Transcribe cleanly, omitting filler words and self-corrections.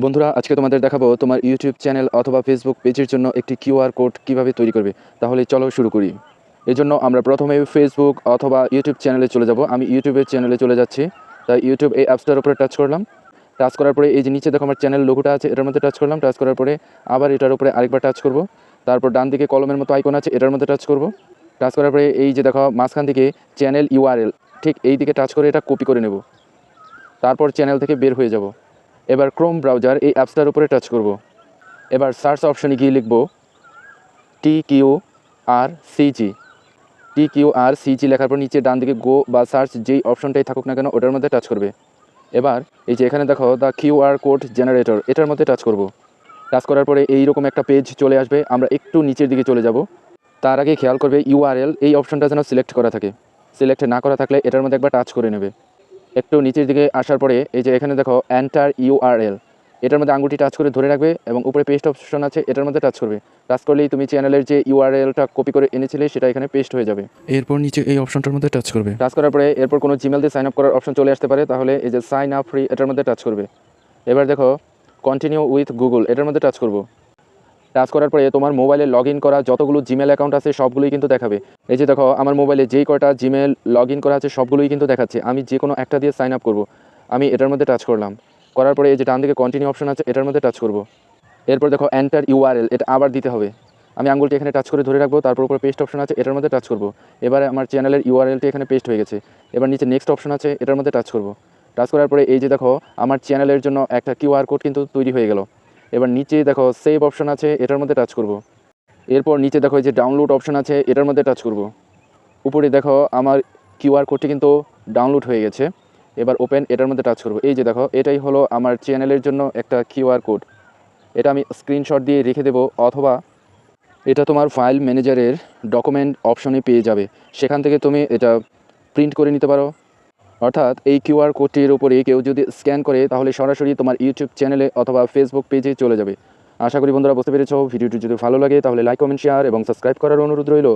বন্ধুরা, আজকে তোমাদের দেখাবো তোমার ইউটিউব চ্যানেল অথবা ফেসবুক পেজের জন্য একটি কিউআর কোড কিভাবে তৈরি করবে। তাহলে চলো শুরু করি। এজন্য আমরা প্রথমে ফেসবুক অথবা ইউটিউব চ্যানেলে চলে যাব। আমি ইউটিউবের চ্যানেলে চলে যাচ্ছি। তাই ইউটিউব এই অ্যাপসটার উপরে টাচ করলাম। টাচ করার পরে এই যে নিচে দেখো আমার চ্যানেল লোগোটা আছে, এটার মধ্যে টাচ করলাম। টাচ করার পরে আবার এটার উপরে আরেকবার টাচ করব। তারপর ডান দিকে কলমের মতো আইকন আছে, এটার মধ্যে টাচ করব। টাচ করার পরে এই যে দেখো মাঝখান থেকে চ্যানেল ইউআরএল, ঠিক এই দিকে টাচ করে এটা কপি করে নেব। তারপর চ্যানেল থেকে বের হয়ে যাব। এবার ক্রোম ব্রাউজার এই অ্যাপসটার উপরে টাচ করব। এবার সার্চ অপশনে গিয়ে লিখব TQRCG। TQRCG লেখার পর নিচে ডান দিকে গো বা সার্চ যেই অপশনটাই থাকুক না কেন ওটার মধ্যে টাচ করবে। এবার এই যে এখানে দেখো দ্য কিউআর কোড জেনারেটর, এটার মধ্যে টাচ করব। টাচ করার পরে এইরকম একটা পেজ চলে আসবে। আমরা একটু নিচের দিকে চলে যাব। তার আগে খেয়াল করবে ইউআরএল এই অপশনটা যেন সিলেক্ট করা থাকে। সিলেক্ট না করা থাকলে এটার মধ্যে একবার টাচ করে নেবে। একটু নিচের দিকে আসার পরে এই যে এখানে দেখো এন্টার ইউআরএল, এটার মধ্যে আঙুলটি টাচ করে ধরে রাখবে এবং উপরে পেস্ট অপশন আছে, এটার মধ্যে টাচ করবে। টাচ করলেই তুমি চ্যানেলের যে ইউআরএলটা কপি করে এনেছিলে সেটা এখানে পেস্ট হয়ে যাবে। এরপর নিচে এই অপশনটার মধ্যে টাচ করবে। টাচ করার পরে এরপর কোনো জিমেল দিয়ে সাইন আপ করার অপশন চলে আসতে পারে, তাহলে এই যে সাইন আপ ফ্রি এটার মধ্যে টাচ করবে। এবার দেখো কন্টিনিউ উইথ গুগল, এটার মধ্যে টাচ করব। টাচ করার পরে তোমার মোবাইলে লগ ইন করা যতগুলো জিমেল অ্যাকাউন্ট আছে সবগুলোই কিন্তু দেখাবে। এই যে দেখো আমার মোবাইলে যেই কয়টা জিমেল লগ ইন করা আছে সবগুলোই কিন্তু দেখাচ্ছে। আমি যে কোনো একটা দিয়ে সাইন আপ করবো। আমি এটার মধ্যে টাচ করলাম। করার পরে এই যে ডান দিকে কন্টিনিউ অপশন আছে, এটার মধ্যে টাচ করব। এরপর দেখো এন্টার ইউআরএল, এটা আবার দিতে হবে। আমি আঙুলটি এখানে টাচ করে ধরে রাখবো, তারপর উপরে পেস্ট অপশন আছে, এটার মধ্যে টাচ করব। এবারে আমার চ্যানেলের ইউআরএলটি এখানে পেস্ট হয়ে গেছে। এবার নিচে নেক্সট অপশন আছে, এটার মধ্যে টাচ করব। টাচ করার পরে এই যে দেখো আমার চ্যানেলের জন্য একটা কিউআর কোড কিন্তু তৈরি হয়ে গেল। এবার নিচে দেখো সেভ অপশন আছে, এটার মধ্যে টাচ করব। এরপর নিচে দেখো এই যে ডাউনলোড অপশন আছে, এটার মধ্যে টাচ করব। উপরে দেখো আমার কিউআর কোডটি কিন্তু ডাউনলোড হয়ে গেছে। এবার ওপেন, এটার মধ্যে টাচ করব। এই যে দেখো এটাই হলো আমার চ্যানেলের জন্য একটা কিউআর কোড। এটা আমি স্ক্রিনশট দিয়ে রেখে দেবো, অথবা এটা তোমার ফাইল ম্যানেজারের ডকুমেন্ট অপশনে পেয়ে যাবে। সেখান থেকে তুমি এটা প্রিন্ট করে নিতে পারো। অর্থাৎ এই কিউআর কোডটির উপরে কেউ যদি স্ক্যান করে তাহলে সরাসরি তোমার ইউটিউব চ্যানেলে অথবা ফেসবুক পেজে চলে যাবে। আশা করি বন্ধুরা বুঝতে পেরেছো। ভিডিওটি যদি ভালো লাগে তাহলে লাইক, কমেন্ট, শেয়ার এবং সাবস্ক্রাইব করার অনুরোধ রইল।